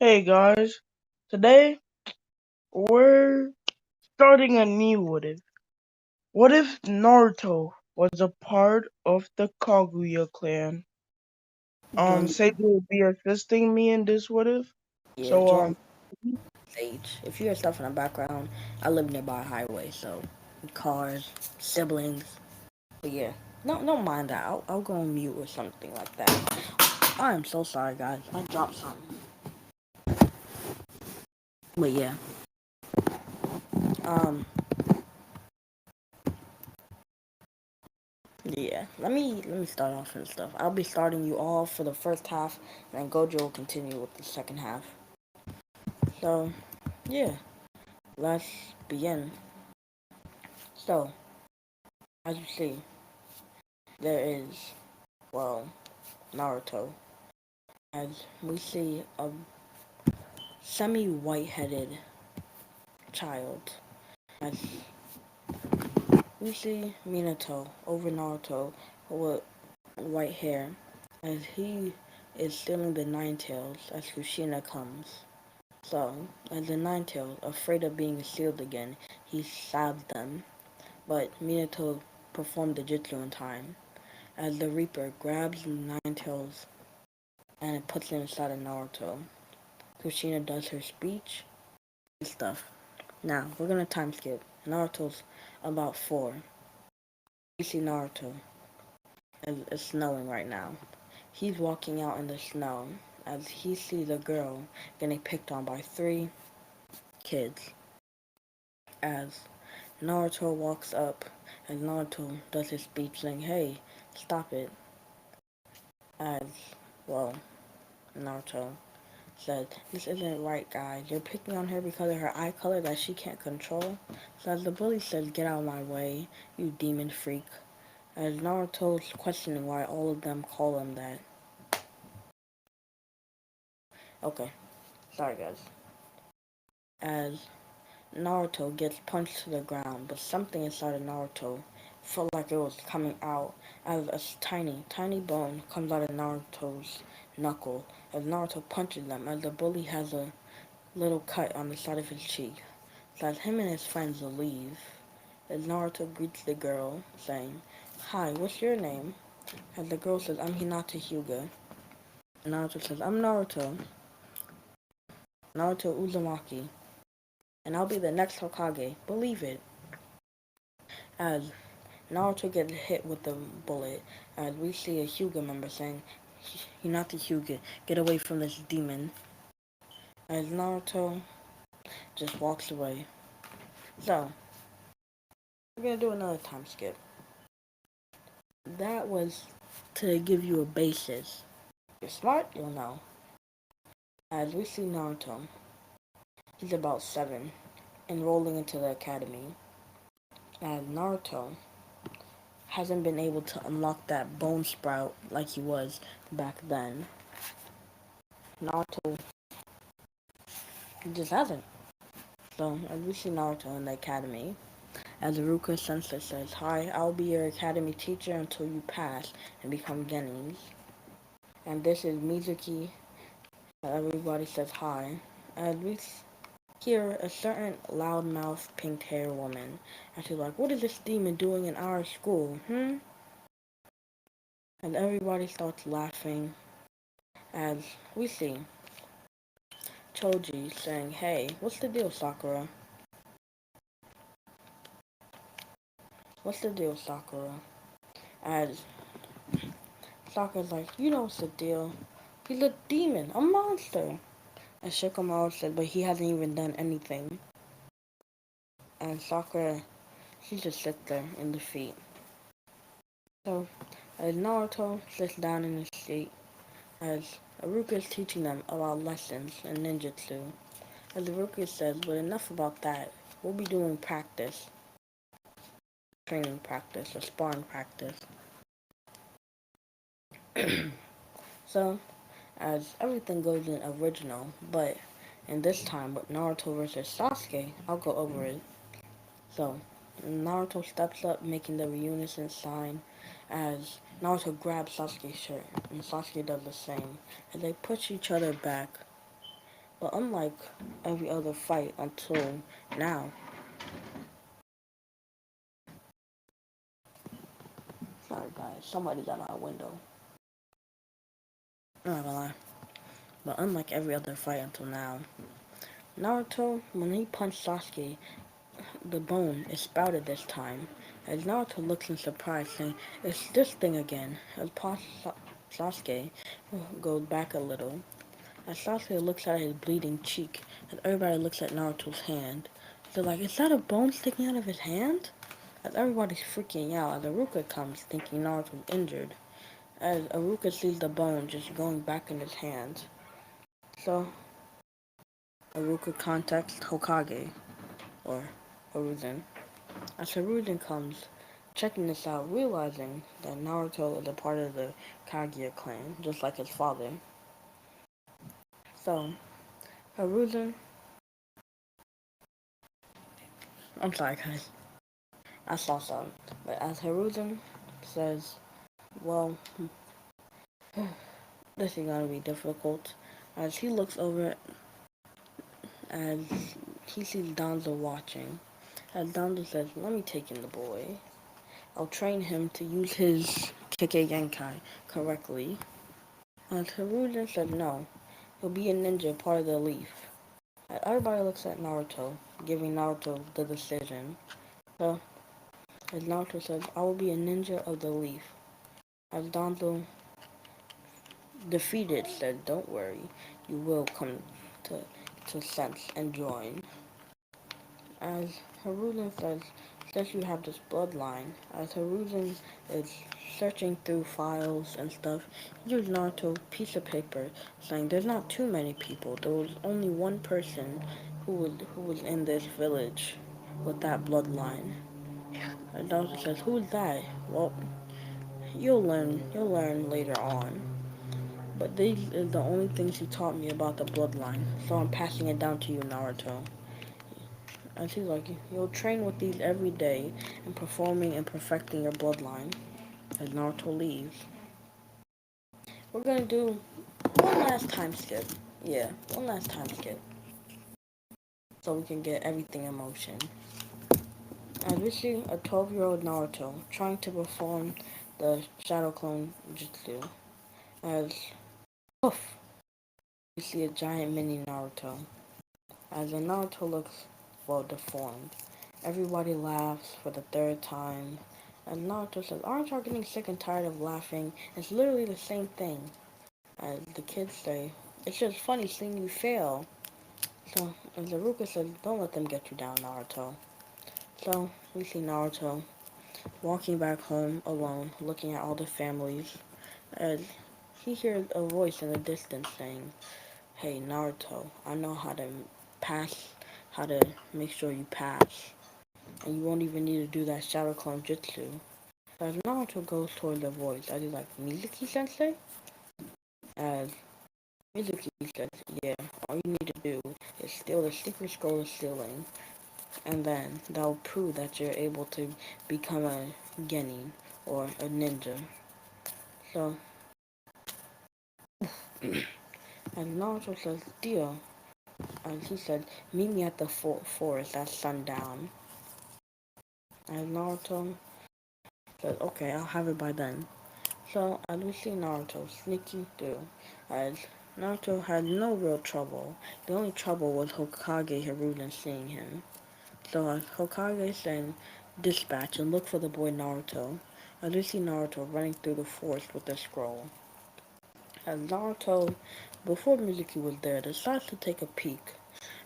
Hey guys, today we're starting a new what if. What if Naruto was a part of the Kaguya clan? Join Say you will be assisting me in this what if. yeah, So join stage. If you hear stuff in the background, I live nearby a highway, so cars, siblings. But yeah, don't mind that. I'll go on mute or something like that. I am so sorry, guys. I dropped something. But yeah, um, yeah. Let me start off and stuff. I'll be starting you off for the first half, and then Gojo will continue with the second half. So yeah, let's begin. So as you see, there is well Naruto. As we see a semi-white-headed child. As we see Minato over Naruto with white hair, as he is stealing the Nine Tails as Kushina comes. So, as the Nine Tails, afraid of being sealed again, he stabs them, but Minato performed the jutsu in time. As the Reaper grabs the Nine Tails and it puts it inside of Naruto, Kushina does her speech and stuff. Now, we're gonna time skip. Naruto's about 4. You see Naruto. It's snowing right now. He's walking out in the snow as he sees a girl getting picked on by 3 kids. As Naruto walks up and Naruto does his speech saying, hey, stop it. As, well, Naruto said, this isn't right, guys. You're picking on her because of her eye color that she can't control. So as the bully says, get out of my way, you demon freak. As Naruto's questioning why all of them call him that. Okay, sorry guys. As Naruto gets punched to the ground, but something inside of Naruto felt like it was coming out as a tiny, tiny bone comes out of Naruto's knuckle as Naruto punches them as the bully has a little cut on the side of his cheek. So as him and his friends leave, as Naruto greets the girl, saying, hi, what's your name? As the girl says, I'm Hinata Hyuga. And Naruto says, I'm Naruto Uzumaki, and I'll be the next Hokage, believe it. As Naruto gets hit with the bullet, as we see a Hyuga member saying, Hinata Hyuga, get away from this demon. As Naruto just walks away. So, we're gonna do another time skip. That was to give you a basis. If you're smart, you'll know. As we see Naruto, he's about 7, enrolling into the academy. As Naruto hasn't been able to unlock that bone sprout like he was back then. Naruto just hasn't. So, as we see Naruto in the academy, as Iruka Sensei says, hi, I'll be your academy teacher until you pass and become Genin. And this is Mizuki, and everybody says hi. And we hear a certain loudmouth pink hair woman, and she's like, what is this demon doing in our school, And everybody starts laughing, as we see Choji saying, hey, what's the deal, Sakura? What's the deal, Sakura? As Sakura's like, you know what's the deal. He's a demon, a monster. And Shikamaru said, but he hasn't even done anything. And Sakura, she just sits there in defeat. So, as Naruto sits down in his seat, as Iruka is teaching them about lessons and ninjutsu, as Iruka says, but enough about that. We'll be doing practice, training practice, or sparring practice. So, as everything goes in original, but in this time with Naruto versus Sasuke, I'll go over it. So, Naruto steps up, making the reunison sign, as Naruto grabs Sasuke's shirt, and Sasuke does the same, as they push each other back, But unlike every other fight until now, sorry guys, somebody's at my window. I'm not gonna lie. But unlike every other fight until now, Naruto, when he punched Sasuke, the bone is sprouted this time. As Naruto looks in surprise, saying, "It's this thing again." As Sasuke goes back a little, as Sasuke looks at his bleeding cheek, and everybody looks at Naruto's hand. They're like, "Is that a bone sticking out of his hand?" As everybody's freaking out, as Aruka comes, thinking Naruto's injured. As Aruka sees the bone just going back in his hand. So, Aruka contacts Hokage, or Hiruzen. As Hiruzen comes, checking this out, realizing that Naruto is a part of the Kaguya clan, just like his father. So, Hiruzen, I'm sorry guys, I saw something. But as Hiruzen says, well, this is gonna be difficult. As he looks over, as he sees Danzo watching, as Danzo says, let me take in the boy. I'll train him to use his Kike Genkai correctly. As Hiruzen said no, he'll be a ninja part of the Leaf. Everybody looks at Naruto, giving Naruto the decision. So, as Naruto says, I will be a ninja of the Leaf. As Danzo, defeated, said, don't worry, you will come to, to sense and join. As Hiruzen says, since you have this bloodline, as Hiruzen is searching through files and stuff, he gives Naruto a piece of paper saying there's not too many people. There was only one person who was in this village with that bloodline. And Naruto says, who's that? Well, you'll learn later on. But these are the only things he taught me about the bloodline, so I'm passing it down to you, Naruto. And she's like, you'll train with these every day and performing and perfecting your bloodline. As Naruto leaves, we're gonna do one last time skip. Yeah, one last time skip. So we can get everything in motion. As we see a 12-year-old Naruto trying to perform the Shadow Clone Jutsu. As poof, we see a giant mini Naruto. As the Naruto looks well deformed. Everybody laughs for the third time. And Naruto says, aren't y'all getting sick and tired of laughing? It's literally the same thing. As the kids say, it's just funny seeing you fail. So, as Iruka says, don't let them get you down, Naruto. So, we see Naruto walking back home alone, looking at all the families, as he hears a voice in the distance saying, hey, Naruto, I know pass, how to make sure you pass. And you won't even need to do that Shadow Clone Jutsu. As Naruto goes toward the voice, as he's like, Mizuki-sensei? As Mizuki says, yeah, all you need to do is steal the secret scroll of sealing, and then that'll prove that you're able to become a genin, or a ninja. So, as Naruto says, deal, as he said, meet me at the forest at sundown. As Naruto says, okay, I'll have it by then. So, as we see Naruto sneaking through, as Naruto had no real trouble. The only trouble was Hokage Hiruzen seeing him. So as Hokage sent dispatch and look for the boy Naruto, as we see Naruto running through the forest with the scroll. As Naruto, before Mizuki was there, decides to take a peek.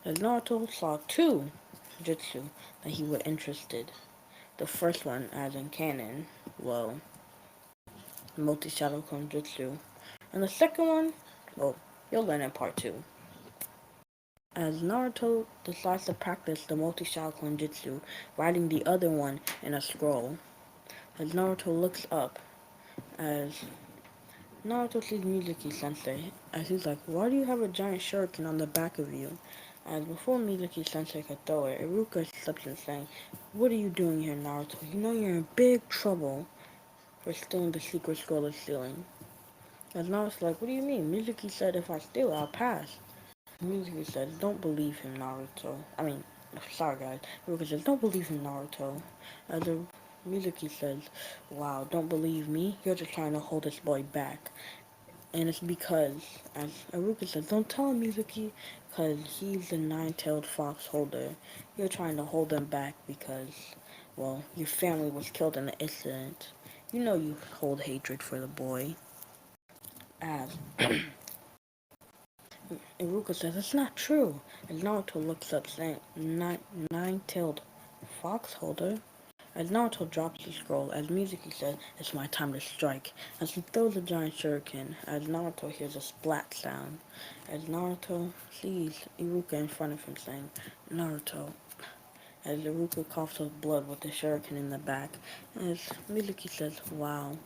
As Naruto saw two jutsu that he was interested. The first one, as in canon, well, multi-shadow clone jutsu. And the second one, well, you'll learn in part 2. As Naruto decides to practice the multi-shadow clone jutsu, writing the other one in a scroll. As Naruto looks up, as Naruto sees Mizuki-sensei, as he's like, why do you have a giant shuriken on the back of you? As before Mizuki-sensei could throw it, Iruka steps in saying, what are you doing here, Naruto? You know you're in big trouble for stealing the secret scroll of sealing. As Naruto's like, what do you mean? Mizuki said if I steal it, I'll pass. Mizuki says, don't believe him, Naruto. Sorry guys. Iruka says, don't believe him, Naruto. The Mizuki says, wow, don't believe me? You're just trying to hold this boy back. And it's because, as Iruka says, don't tell him, Mizuki, because he's the nine-tailed fox holder. You're trying to hold him back because, well, your family was killed in the incident. You know you hold hatred for the boy. As Iruka says, it's not true. As Naruto looks up, saying, nine-tailed fox holder? As Naruto drops the scroll, as Mizuki says, it's my time to strike. As he throws a giant shuriken, as Naruto hears a splat sound. As Naruto sees Iruka in front of him saying, Naruto. As Iruka coughs up blood with the shuriken in the back. As Mizuki says, wow.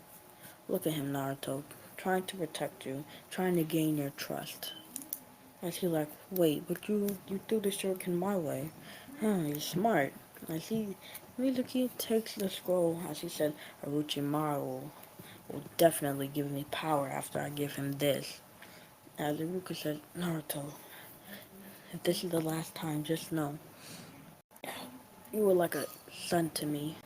Look at him, Naruto. Trying to protect you. Trying to gain your trust. As he's like, wait, but you threw the shuriken my way. You're smart. As he Mizuki takes the scroll, as he said, Orochimaru will definitely give me power after I give him this. As Iruka said, Naruto, if this is the last time, just know you were like a son to me.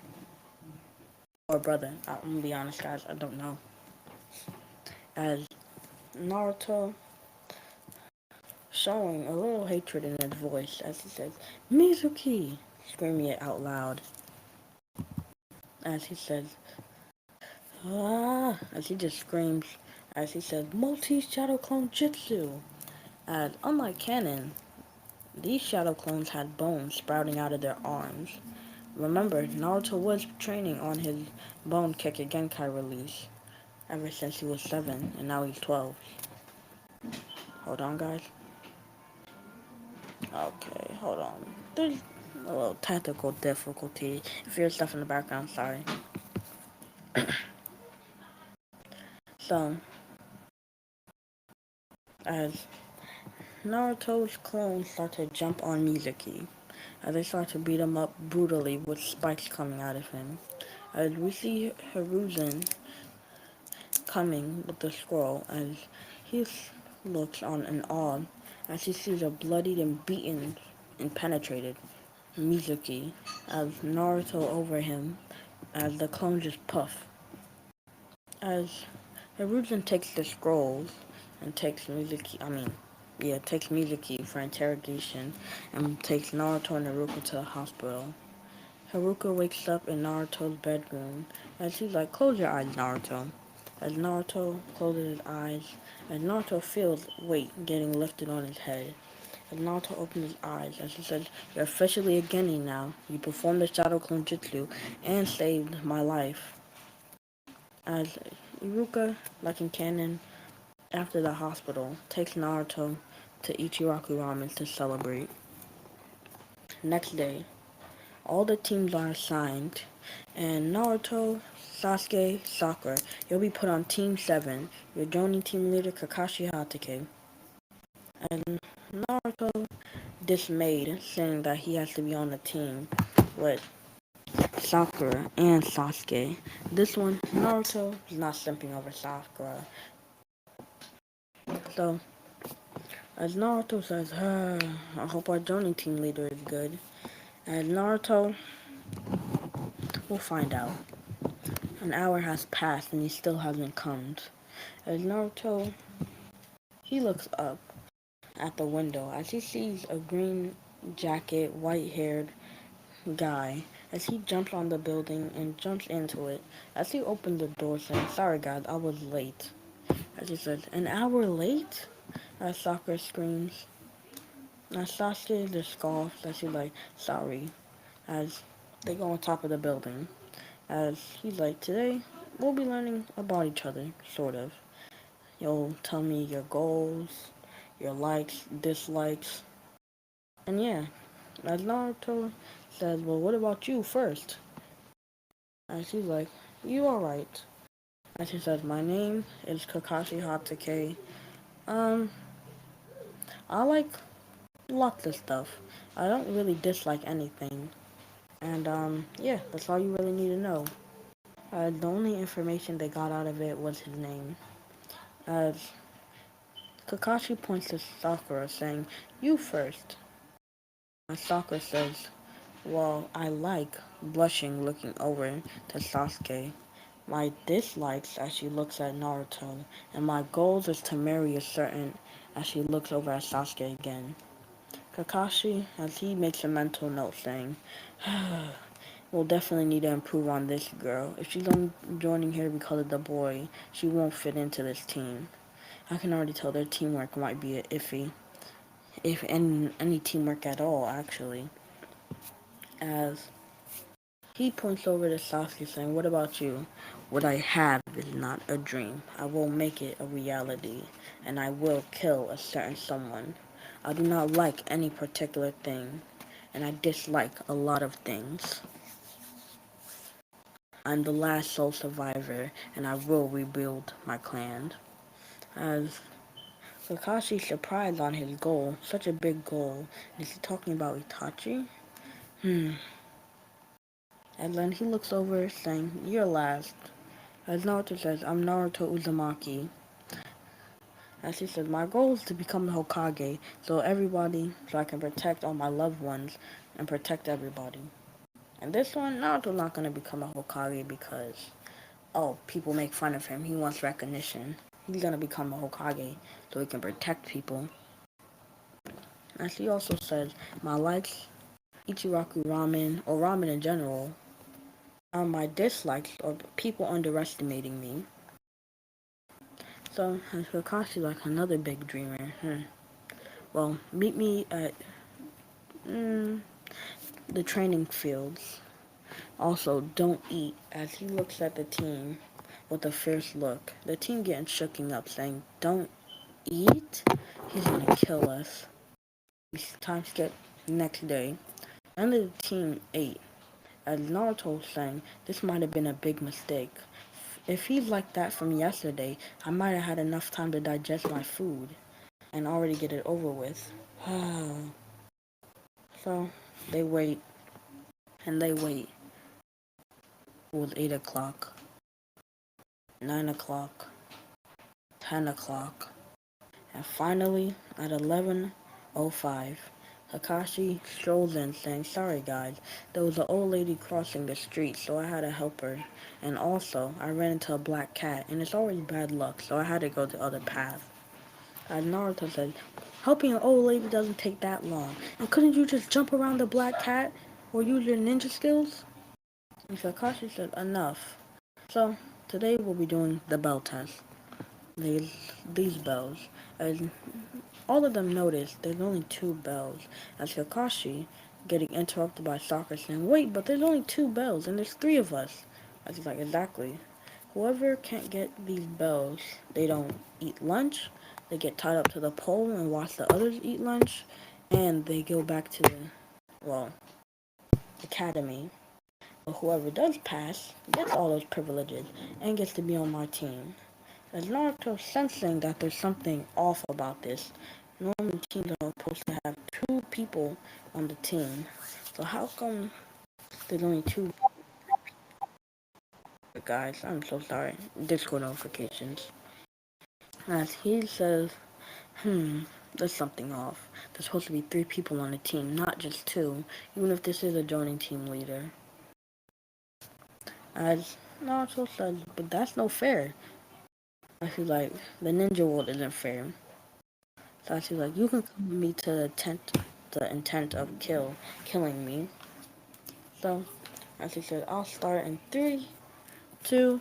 Or brother. I'm gonna be honest, guys, I don't know. As Naruto showing a little hatred in his voice as he says, Mizuki, screaming it out loud. As he says, ah, as he just screams, as he says, multi-shadow clone jutsu. As unlike canon, these shadow clones had bones sprouting out of their arms. Remember, Naruto was training on his bone Kekkei Genkai release ever since he was 7, and now he's 12. Hold on, guys. Okay, hold on. There's a little technical difficulty. If you hear stuff in the background, sorry. So, as Naruto's clones start to jump on Mizuki, as they start to beat him up brutally with spikes coming out of him. As we see Hiruzen coming with the scroll, as he looks on in awe as he sees a bloodied and beaten and penetrated Mizuki, as Naruto over him, as the clone just puff. As Hiruzen takes the scrolls and takes Mizuki for interrogation and takes Naruto and Naruto to the hospital. Haruka wakes up in Naruto's bedroom as he's like, close your eyes, Naruto. As Naruto closes his eyes, as Naruto feels weight getting lifted on his head. As Naruto opens his eyes, as he says, you're officially a Genin now. You performed the Shadow Clone Jutsu and saved my life. As Iruka, like in canon, after the hospital, takes Naruto to Ichiraku Ramen to celebrate. Next day, all the teams are assigned, and Naruto, Sasuke, Sakura, you'll be put on Team 7. Your joining team leader, Kakashi Hatake. And Naruto, dismayed, saying that he has to be on the team with Sakura and Sasuke. This one, Naruto is not simping over Sakura. So, as Naruto says, I hope our joining team leader is good. And Naruto, we'll find out. An hour has passed and he still hasn't come. As Naruto, he looks up at the window as he sees a green jacket, white-haired guy as he jumps on the building and jumps into it. As he opens the door saying, sorry guys, I was late. As he says, an hour late? As Sakura screams. As Sasuke just scoffs as he's like, sorry. As they go on top of the building. As he's like, today we'll be learning about each other, sort of. You'll tell me your goals, your likes, dislikes. And yeah, as Naruto says, well, what about you first? And she's like, you alright. And she says, my name is Kakashi Hatake. Um, I like lots of stuff. I don't really dislike anything. And, yeah, that's all you really need to know. The only information they got out of it was his name. As Kakashi points to Sakura, saying, "You first." And Sakura says, "Well, I like," blushing, looking over to Sasuke. "My dislikes," as she looks at Naruto, "and my goals is to marry a certain," as she looks over at Sasuke again. Kakashi, as he makes a mental note, saying, "We'll definitely need to improve on this girl. If she's only joining here because of the boy, she won't fit into this team." I can already tell their teamwork might be iffy, if any teamwork at all, actually. As he points over to Sasuke, saying, "What about you? What I have is not a dream. I will make it a reality, and I will kill a certain someone. I do not like any particular thing, and I dislike a lot of things. I'm the last sole survivor, and I will rebuild my clan." As Kakashi's surprised on his goal, such a big goal. Is he talking about Itachi? And then he looks over, saying, "You're last." As Naruto says, "I'm Naruto Uzumaki." As he says, "My goal is to become the Hokage, so I can protect all my loved ones and protect everybody." And this one, Naruto's not going to become a Hokage because, oh, people make fun of him. He wants recognition. He's going to become a Hokage so he can protect people. As he also says, "My likes, Ichiraku ramen, or ramen in general, are my dislikes, or people underestimating me." So, as Kakashi, like another big dreamer, well, meet me at mm, the training fields. Also, don't eat, as he looks at the team with a fierce look. The team getting shooken up, saying, "Don't eat? He's gonna kill us." Time skip next day. None of the team ate. As Naruto saying, "This might have been a big mistake. If he's like that from yesterday, I might have had enough time to digest my food and already get it over with." So they wait and they wait. It was 8 o'clock, 9 o'clock, 10 o'clock, and finally at 11:05, Kakashi strolls in saying, "Sorry guys, there was an old lady crossing the street, so I had to help her. And also, I ran into a black cat, and it's always bad luck, so I had to go the other path." As Naruto said, "Helping an old lady doesn't take that long. And couldn't you just jump around the black cat or use your ninja skills?" And Kakashi said, "Enough." So, today we'll be doing the bell test. These bells. As all of them notice, there's only two bells. As Kakashi getting interrupted by Sakura saying, "Wait, but there's only two bells and there's three of us." I was like, exactly. Whoever can't get these bells, they don't eat lunch, they get tied up to the pole and watch the others eat lunch, and they go back to the, well, academy. But whoever does pass gets all those privileges and gets to be on my team. As Naruto sensing that there's something off about this, normally teams are supposed to have two people on the team. So how come there's only two guys? I'm so sorry. Discord notifications. As he says, there's something off. There's supposed to be three people on the team, not just two, even if this is a joining team leader. As Naruto says, "But that's no fair." I feel like the ninja world isn't fair. So I feel like you can come with me to the intent of killing me. So as he said, "I'll start in three, two,"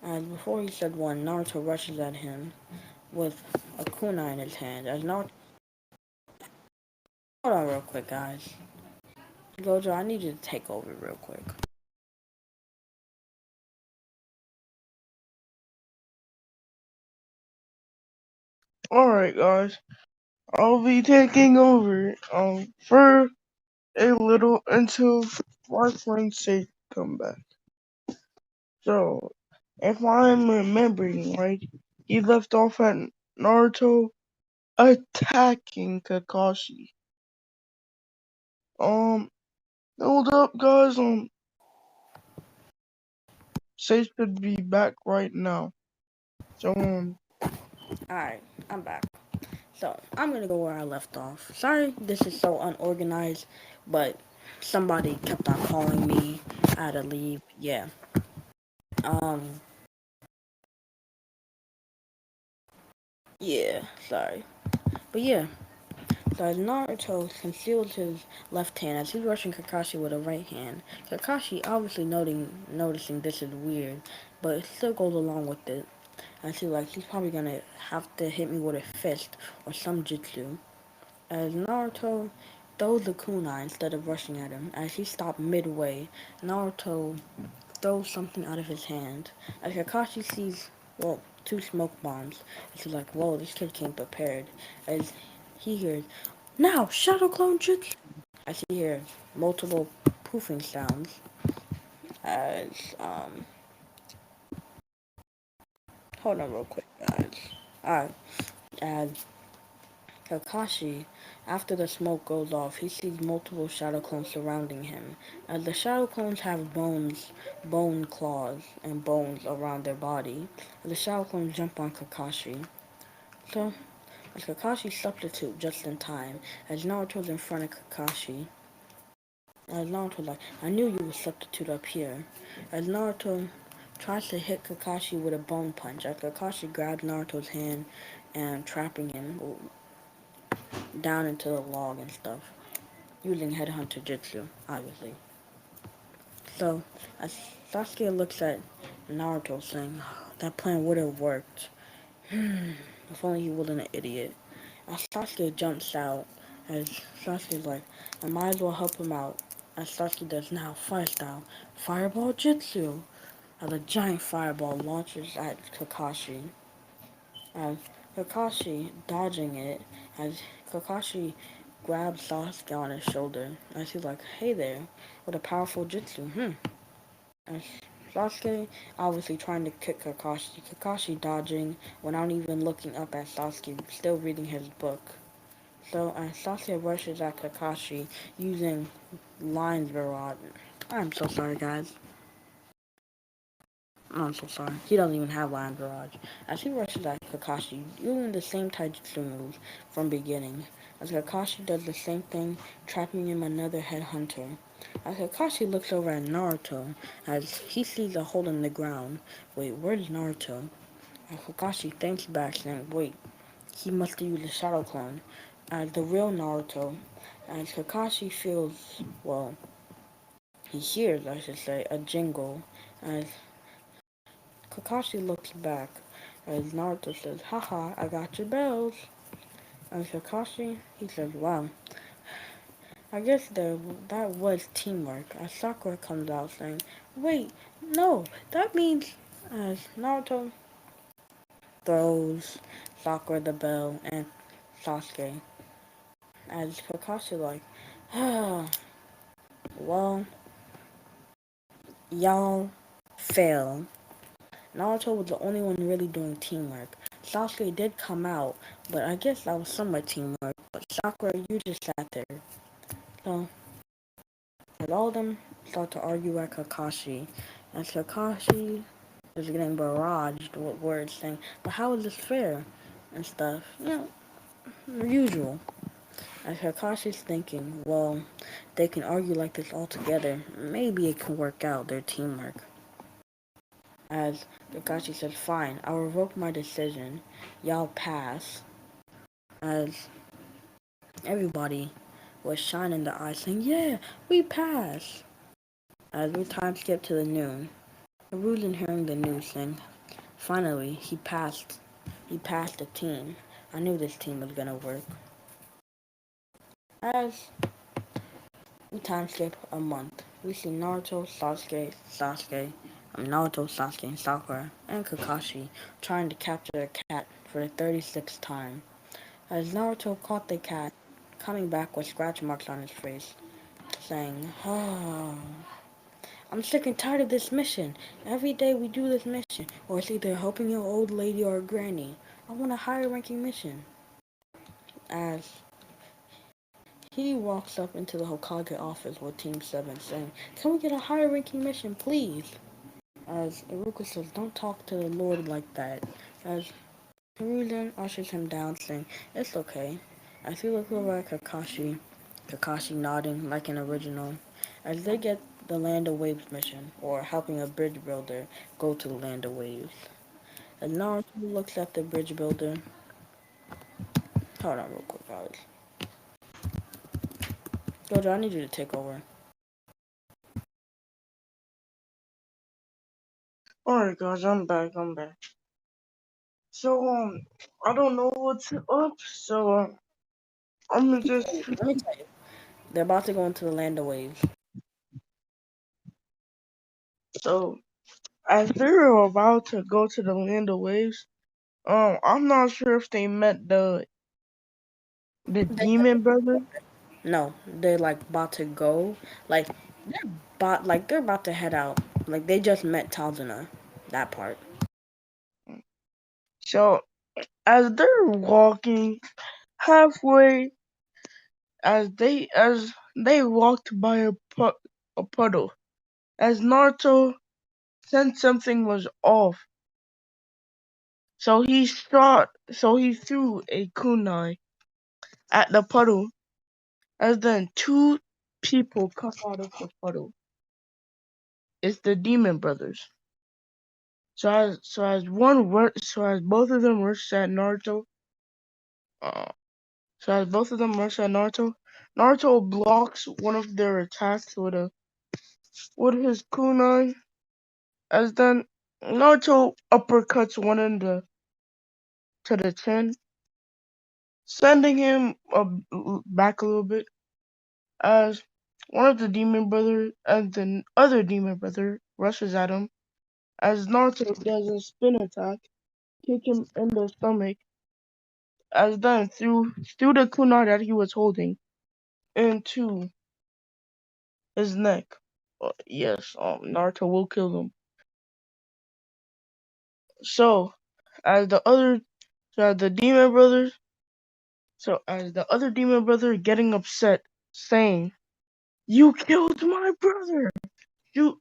and before he said one, Naruto rushes at him with a kunai in his hand. As Naruto, hold on real quick, guys. Gojo, I need you to take over real quick. Alright, guys. I'll be taking over for a little until my friend Sage come back. So, if I'm remembering right, he left off at Naruto attacking Kakashi. Um, hold up, guys. Sage should be back right now. So, Alright, I'm back. So I'm gonna go where I left off. Sorry, this is so unorganized, but somebody kept on calling me. I had to leave. Yeah. Um. Yeah. Sorry. But yeah. So as Naruto concealed his left hand as he's rushing Kakashi with a right hand, Kakashi obviously noticing this is weird, but still goes along with it. I see like he's probably gonna have to hit me with a fist or some jutsu. As Naruto throws the kunai instead of rushing at him, as he stopped midway, Naruto throws something out of his hand. As Kakashi sees, well, two smoke bombs, and he's like, whoa, this kid came prepared. As he hears, now, Shadow Clone Jutsu! As he hears multiple poofing sounds, as, hold on real quick, guys. Alright, as Kakashi, after the smoke goes off, he sees multiple shadow clones surrounding him. As the shadow clones have bone claws, and bones around their body, the shadow clones jump on Kakashi. So, as Kakashi substitute just in time, as Naruto's in front of Kakashi, as Naruto's like, I knew you would substitute up here. As Naruto tries to hit Kakashi with a bone punch, as Kakashi grabs Naruto's hand and trapping him down into the log and stuff, using Headhunter Jutsu, obviously. So, as Sasuke looks at Naruto saying, that plan would have worked. If only he wasn't an idiot. As Sasuke jumps out, as Sasuke's like, I might as well help him out. As Sasuke does now, fire style, Fireball Jutsu. As a giant fireball launches at Kakashi. As Kakashi dodging it, as Kakashi grabs Sasuke on his shoulder, as he's like, hey there, with a powerful jutsu, As Sasuke obviously trying to kick Kakashi, Kakashi dodging without even looking up at Sasuke, still reading his book. So as Sasuke rushes at Kakashi using Lion's Barrage, I'm so sorry guys. I'm so sorry. He doesn't even have Lion Barrage. As he rushes at Kakashi, using the same taijutsu moves from beginning. As Kakashi does the same thing, trapping him another headhunter. As Kakashi looks over at Naruto, as he sees a hole in the ground. Wait, where's Naruto? As Kakashi thinks back, saying, wait, he must have used a shadow clone. As the real Naruto, as Kakashi feels, well, he hears, I should say, a jingle. As Kakashi looks back as Naruto says, haha, I got your bells. And Kakashi, he says, wow, I guess that was teamwork. As Sakura comes out saying, wait, no, that means as Naruto throws Sakura the bell and Sasuke. As Kakashi like, ah, well, y'all fail. Naruto was the only one really doing teamwork. Sasuke did come out, but I guess that was somewhat teamwork. But Sakura, you just sat there. So, as all of them start to argue at Kakashi, and Kakashi is getting barraged with words saying, but how is this fair? And stuff. You know, usual. As Kakashi's thinking, well, they can argue like this all together. Maybe it can work out their teamwork. As Kakashi says, fine, I'll revoke my decision. Y'all pass. As everybody was shining their eyes saying, yeah, we pass. As we time skip to the noon, Hiruzen hearing the news saying, finally, he passed. He passed the team. I knew this team was gonna work. As we time skip a month, we see Naruto, Sasuke, and Sakura, and Kakashi trying to capture a cat for the 36th time. As Naruto caught the cat, coming back with scratch marks on his face, saying, oh, I'm sick and tired of this mission. Every day we do this mission, or it's either helping your old lady or a granny. I want a higher ranking mission. As he walks up into the Hokage office with Team 7 saying, can we get a higher ranking mission, please? As Iruka says, don't talk to the Lord like that. As Hiruzen ushers him down, saying, "It's okay." As he looks over at Kakashi nodding like an original, as they get the Land of Waves mission, or helping a bridge builder go to the Land of Waves. As Naruto looks at the bridge builder, hold on real quick, guys. Jojo, I need you to take over. Alright, guys, I'm back. I'm back. So, I don't know what's up. So, I'm gonna just. Let me tell you, they're about to go into the Land of Waves. So, as they're about to go to the land of waves, I'm not sure if they met the They, demon brother. no, they're like about to go, like they're about to head out. Like they just met Talzina, that part. So, as they're walking halfway, as they walked by a puddle, as Naruto sensed something was off, so he threw a kunai at the puddle, as then two people come out of the puddle. It's the demon brothers. So as both of them rushed at Naruto, uh, Naruto blocks one of their attacks with his kunai. As then Naruto uppercuts one in the to the chin, sending him back a little bit. As one of the demon brothers and the other demon brother rushes at him, as Naruto does a spin attack, kick him in the stomach, as then through the kunai that he was holding into his neck. Yes, Naruto will kill him. So, as the other, so as the demon brothers, so as the other demon brother getting upset, saying, "You killed my brother!" You,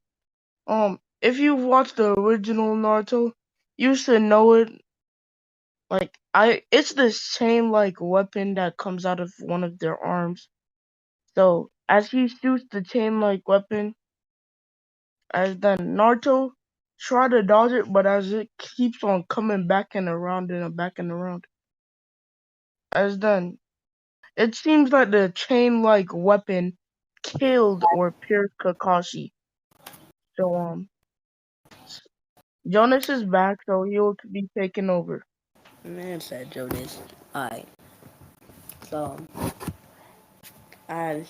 if you've watched the original Naruto, you should know it. It's the same like weapon that comes out of one of their arms. So as he shoots the chain like weapon, as then Naruto try to dodge it, but as it keeps on coming back and around and back and around, as then it seems like the chain like weapon killed or pierced Kakashi. So Jonas is back, so he'll be taking over. Man said Jonas. Alright, so as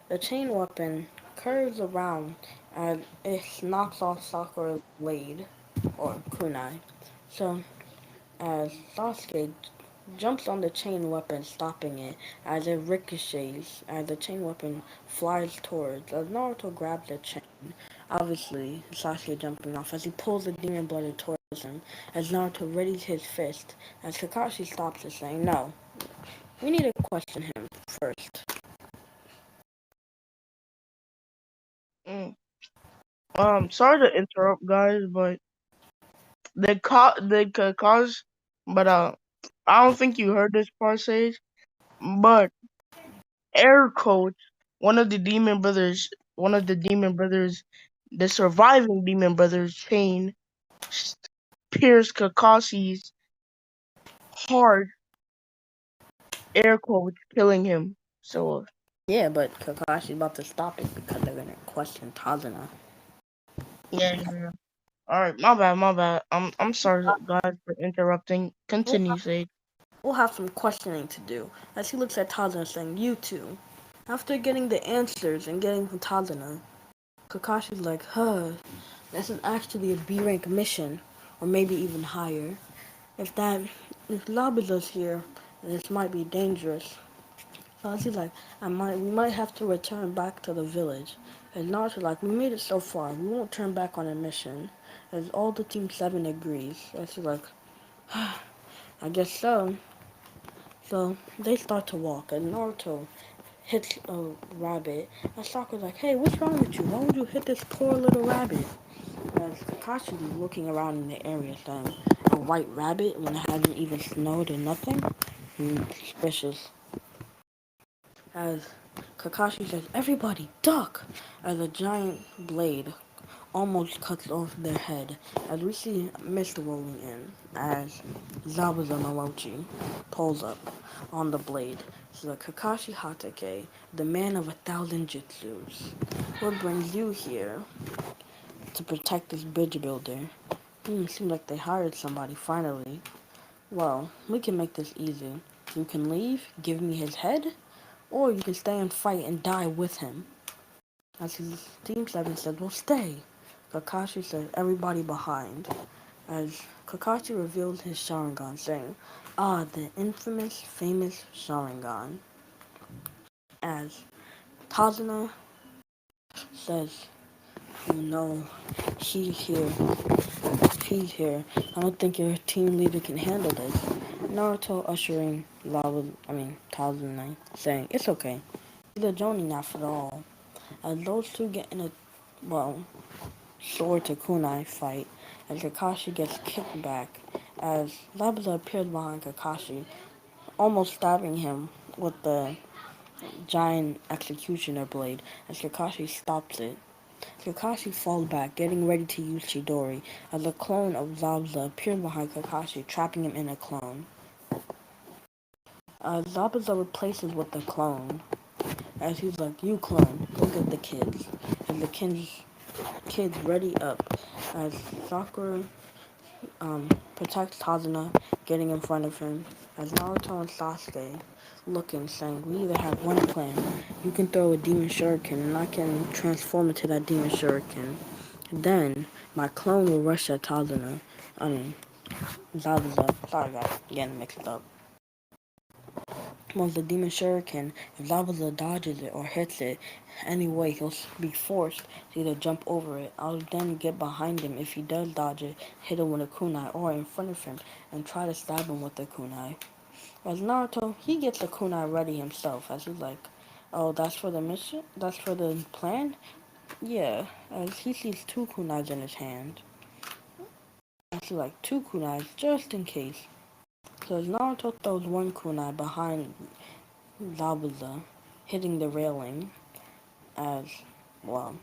the chain weapon curves around and it knocks off Sakura's blade or kunai. So as Sasuke jumps on the chain weapon, stopping it as it ricochets, as the chain weapon flies towards. As Naruto grabs the chain, obviously Sasuke jumping off as he pulls the demon blooded towards him. As Naruto readies his fist, as Kakashi stops it, saying, "No, we need to question him first." Mm. Sorry to interrupt, guys, but cause, but I don't think you heard this part, Sage. But Air Coach, one of the demon brothers, the surviving demon brothers, chain pierced Kakashi's heart. Air Coach, killing him. So Yeah, but Kakashi's about to stop it because they're gonna question Tazuna. yeah, yeah, yeah. All right, my bad. I'm sorry, guys, for interrupting. We'll Continue, have, Sage. we'll have some questioning to do. As he looks at Tazuna saying, "You two." After getting the answers and getting from Tazuna, Kakashi's like, "Huh, this is actually a B rank mission, or maybe even higher. If that, if Labaza's here, this might be dangerous." So he's like, we might have to return back to the village. And Naruto's like, "We made it so far, we won't turn back on a mission." As all the Team 7 agrees. And she's like, "I guess so." So they start to walk, and Naruto hits a rabbit. And Sakura's like, "Hey, what's wrong with you? Why would you hit this poor little rabbit?" As Kakashi's looking around in the area saying, a white rabbit when it hadn't even snowed or nothing. Suspicious. As Kakashi says, "Everybody, duck!" As a giant blade almost cuts off their head. As we see mist rolling in, as Zabuza Morochi pulls up on the blade. So Kakashi Hatake, the man of 1,000 jutsus. What brings you here? To protect this bridge builder. Seems like they hired somebody finally. Well, we can make this easy. You can leave, give me his head, or you can stay and fight and die with him. As his Team 7 said, well, stay. Kakashi said, everybody behind. As Kakashi revealed his Sharingan, saying, ah, the infamous, famous Sharingan. As Tazuna says, you know, he's here. He's here. I don't think your team leader can handle this. Naruto ushering Tazuna, saying, it's okay. He's a Jonin after all. As those two get in a, well, sword to kunai fight, as Kakashi gets kicked back, as Zabuza appears behind Kakashi, almost stabbing him with the giant executioner blade, as Kakashi stops it. Kakashi falls back, getting ready to use Chidori, as a clone of Zabuza appears behind Kakashi, trapping him in a clone. Zabuza replaces with the clone, as he's like, you clone, go get the kids. And the kids ready up, as Sakura protects Tazuna, getting in front of him, as Naruto and Sasuke looking, saying, we either have one plan. You can throw a demon shuriken, and I can transform into that demon shuriken. Then, my clone will rush at Tazuna. I mean, Zabuza. Sorry guys, getting mixed up. Once the demon shuriken, if Zabuza dodges it or hits it, anyway, he'll be forced to either jump over it. I'll then get behind him if he does dodge it, hit him with a kunai, or in front of him and try to stab him with the kunai. As Naruto, he gets the kunai ready himself, as he's like, oh, that's for the mission? That's for the plan? Yeah, as he sees two kunais in his hand. Actually, like two kunais, just in case. So as Naruto throws one kunai behind Zabuza, hitting the railing, as, well,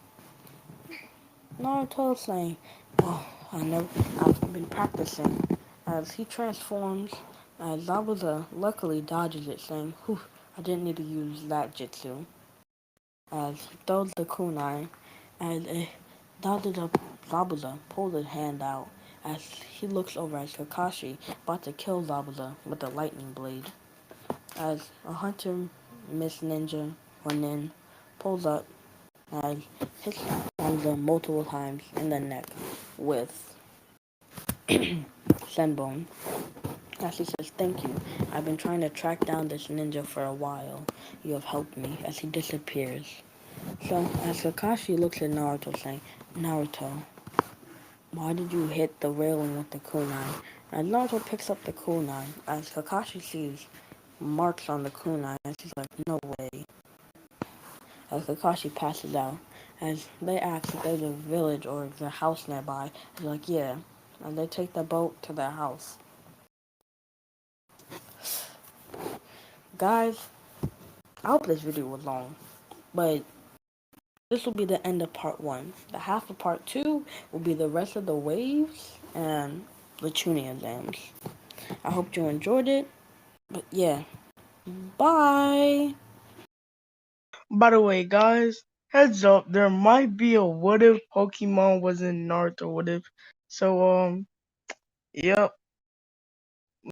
Naruto saying, oh, I've been practicing. As he transforms, as Zabuza luckily dodges it, saying, whew, I didn't need to use that jutsu. As he throws the kunai, as Zabuza pulls his hand out, as he looks over at Kakashi, about to kill Zabuza with the lightning blade. As a hunter, Miss Ninja, or Nin, pulls up, as hits Zabuza multiple times in the neck with Senbone. As he says, thank you. I've been trying to track down this ninja for a while. You have helped me, as he disappears. So, as Kakashi looks at Naruto saying, Naruto, why did you hit the railing with the kunai? As Naruto picks up the kunai, as Kakashi sees marks on the kunai, as he's like, no way. As Kakashi passes out, as they ask if there's a village or a house nearby, he's like, yeah. And they take the boat to their house. Guys, I hope this video was long, but this will be the end of part 1. The half of part 2 will be the rest of the waves and the tuning exams. I hope you enjoyed it, but yeah, bye! By the way, guys, heads up, there might be a what if Pokemon was in Naruto. What if? So, yep.